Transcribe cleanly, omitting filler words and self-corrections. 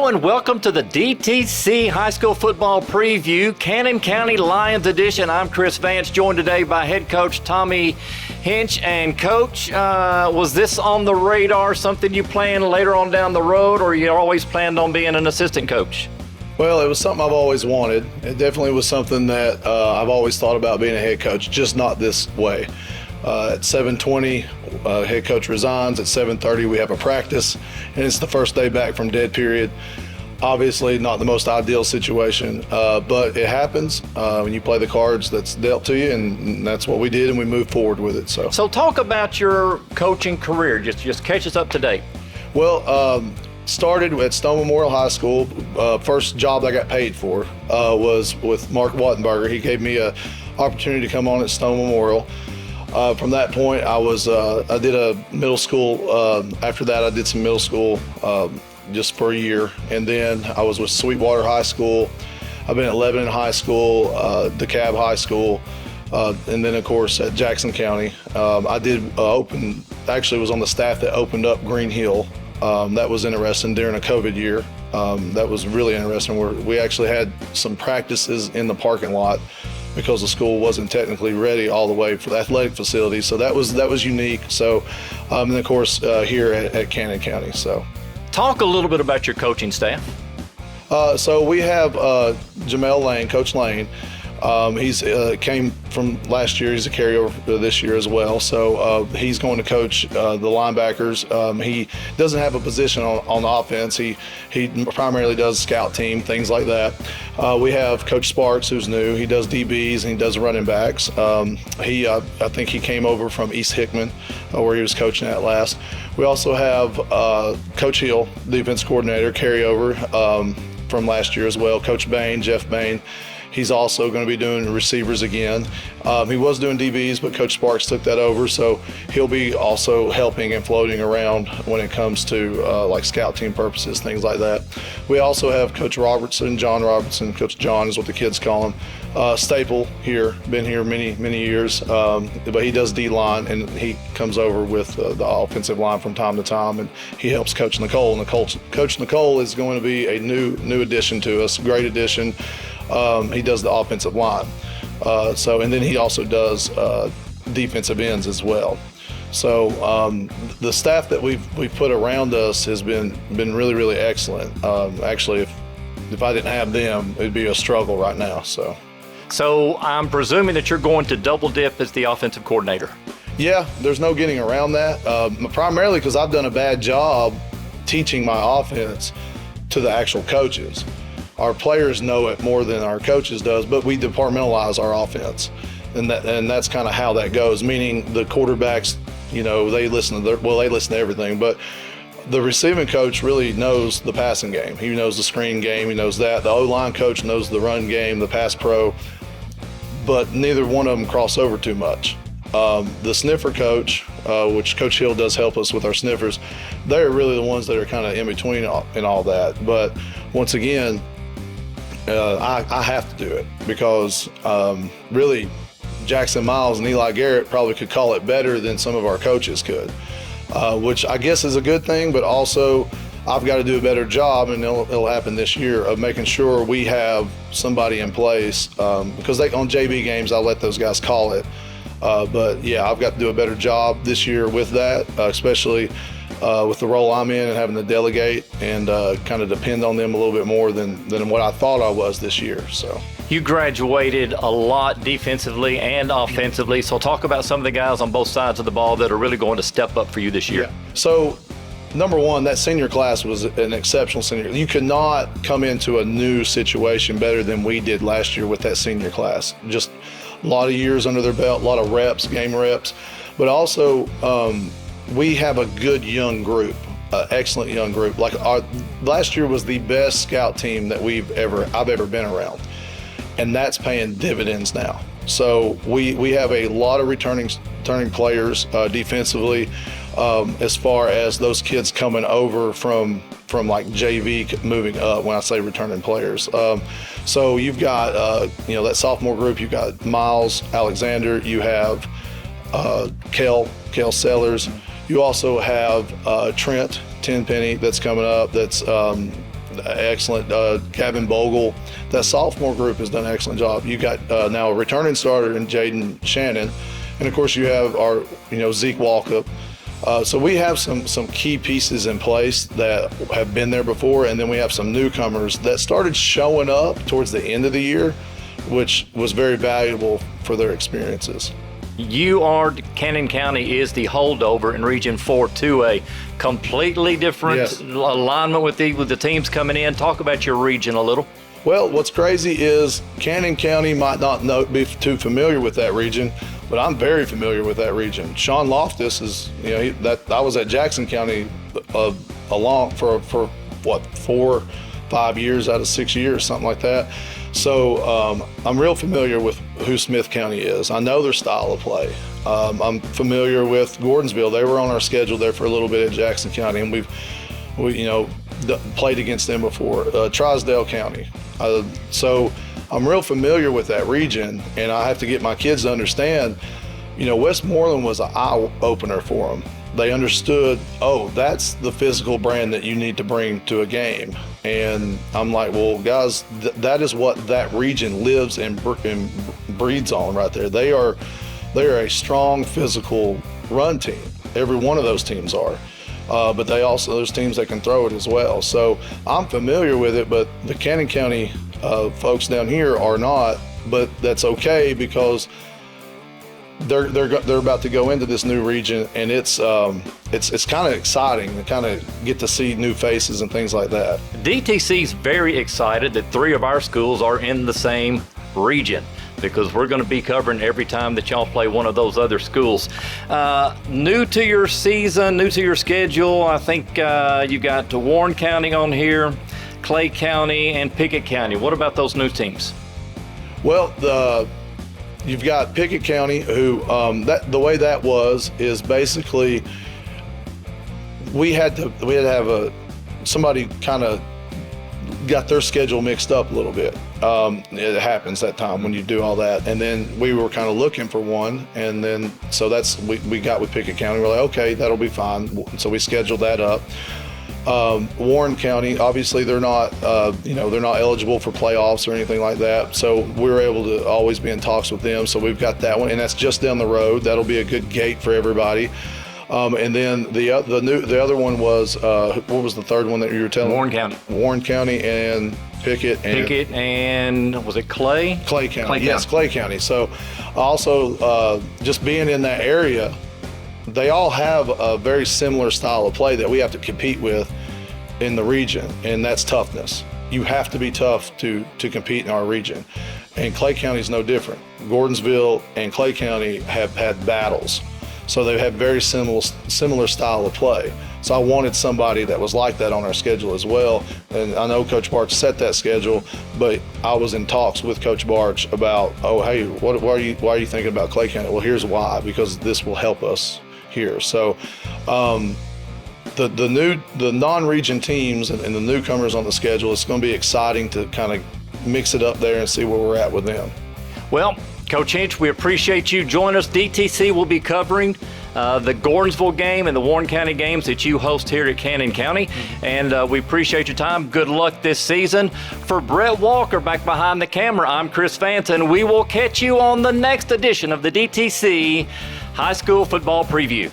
Hello and welcome to the DTC High School Football Preview, Cannon County Lions Edition. I'm Chris Vance, joined today by head coach Tommy Hinch. And coach, was this on the radar, something you planned later on down the road, or you always planned on being an assistant coach? Well, it was something I've always wanted. It definitely was something that I've always thought about being a head coach, just not this way. At 7:20, head coach resigns. At 7:30, we have a practice, and it's the first day back from dead period. Obviously, not the most ideal situation, but it happens when you play the cards that's dealt to you, and that's what we did, and we moved forward with it. So talk about your coaching career. Just catch us up to date. Well, started at Stone Memorial High School. First job I got paid for was with Mark Wattenberger. He gave me an opportunity to come on at Stone Memorial. From that point, I did a middle school. After that, I did some middle school just for a year, and then I was with Sweetwater High School. I've been at Lebanon High School, DeKalb High School, and then of course at Jackson County. I did actually was on the staff that opened up Green Hill. That was interesting during a COVID year. That was really interesting. We actually had some practices in the parking lot because the school wasn't technically ready all the way for the athletic facility. So that was unique. So, and of course here at Cannon County. So, talk a little bit about your coaching staff. So we have Jamel Lane, Coach Lane. He's came from last year. He's a carryover for this year as well. So he's going to coach the linebackers. He doesn't have a position on the offense. He primarily does scout team, things like that. We have Coach Sparks, who's new. He does DBs and he does running backs. I think he came over from East Hickman, where he was coaching at last. We also have Coach Hill, defense coordinator, carryover from last year as well. Coach Bain, Jeff Bain. He's also going to be doing receivers again. He was doing DBs, but Coach Sparks took that over, so he'll be also helping and floating around when it comes to like scout team purposes, things like that. We also have Coach Robertson, John Robertson. Coach John is what the kids call him. Staple here, been here many years, but he does D-line, and he comes over with the offensive line from time to time, and he helps Coach Nicole. And Coach Nicole is going to be a new addition to us, great addition. He does the offensive line. And then he also does defensive ends as well. So the staff that we've put around us has been really excellent. Actually, if I didn't have them, it'd be a struggle right now. So I'm presuming that you're going to double dip as the offensive coordinator. Yeah, there's no getting around that. Primarily because I've done a bad job teaching my offense to the actual coaches. Our players know it more than our coaches does, but we departmentalize our offense, and that's kind of how that goes. Meaning the quarterbacks, they listen to everything, but the receiving coach really knows the passing game. He knows the screen game. He knows that. The O-line coach knows the run game, the pass pro, but neither one of them cross over too much. The sniffer coach, which Coach Hill does help us with our sniffers, they're really the ones that are kind of in between and all that. But once again, I have to do it because really Jackson Miles and Eli Garrett probably could call it better than some of our coaches could, which I guess is a good thing, but also I've got to do a better job, and it'll happen this year, of making sure we have somebody in place because on JV games I'll let those guys call it. But yeah, I've got to do a better job this year with that, especially with the role I'm in and having to delegate and kind of depend on them a little bit more than what I thought I was this year. So you graduated a lot defensively and offensively. So talk about some of the guys on both sides of the ball that are really going to step up for you this year. Yeah. So number one, that senior class was an exceptional senior. You could not come into a new situation better than we did last year with that senior class. Just a lot of years under their belt, a lot of reps, game reps, but also we have a good young group, excellent young group. Like last year was the best scout team that I've ever been around, and that's paying dividends now. So we have a lot of returning players defensively, as far as those kids coming over from like JV moving up. When I say returning players, so you've got that sophomore group. You've got Miles Alexander. You have Kel Sellers. You also have Trent Tenpenny that's coming up. That's excellent. Gavin Bogle, that sophomore group has done an excellent job. You got now a returning starter in Jaden Shannon, and of course you have our Zeke Walkup. So we have some key pieces in place that have been there before, and then we have some newcomers that started showing up towards the end of the year, which was very valuable for their experiences. Cannon County is the holdover in Region 4 to a completely different alignment with the teams coming in. Talk about your region a little. Well, what's crazy is Cannon County might not be too familiar with that region, but I'm very familiar with that region. Sean Loftus is, I was at Jackson County along for what, 4-5 years out of 6 years, something like that. So I'm real familiar with who Smith County is. I know their style of play. I'm familiar with Gordonsville. They were on our schedule there for a little bit at Jackson County, and we played against them before. Trousdale County. So I'm real familiar with that region, and I have to get my kids to understand, Westmoreland was an eye opener for them. They understood, that's the physical brand that you need to bring to a game. And I'm like, well, guys, that is what that region lives and breeds on right there. They are a strong physical run team. Every one of those teams are. But there's teams that can throw it as well. So I'm familiar with it, but the Cannon County folks down here are not. But that's okay, because they're about to go into this new region, and it's kind of exciting to kind of get to see new faces and things like that. DTC's very excited that 3 of our schools are in the same region, because we're going to be covering every time that y'all play one of those other schools. New to your season, new to your schedule, I think you got Warren County on here, Clay County, and Pickett County. What about those new teams? Well, you've got Pickett County, who the way that is basically we had to have somebody kind of got their schedule mixed up a little bit. It happens that time when you do all that, and then we were kind of looking for one, and then so we got with Pickett County. We're like, okay, that'll be fine. So we scheduled that up. Warren County, obviously they're not eligible for playoffs or anything like that. So we were able to always be in talks with them. So we've got that one, and that's just down the road. That'll be a good gate for everybody. And then the other one was what was the third one that you were telling? Warren County and Pickett and was it Clay? Clay County. Yes, Clay County. So also just being in that area, they all have a very similar style of play that we have to compete with in the region, and that's toughness. You have to be tough to compete in our region, and Clay County is no different. Gordonsville and Clay County have had battles, so they have very similar style of play. So I wanted somebody that was like that on our schedule as well, and I know Coach Barch set that schedule, but I was in talks with Coach Barch about, hey, why are you thinking about Clay County? Well, here's why, because this will help us here. So the non-region teams and the newcomers on the schedule, it's going to be exciting to kind of mix it up there and see where we're at with them. Well, Coach Hinch, we appreciate you joining us. DTC will be covering the Gordonsville game and the Warren County games that you host here at Cannon County, and we appreciate your time. Good luck this season. For Brett Walker back behind the camera, I'm Chris Vance, and we will catch you on the next edition of the DTC High School Football Preview.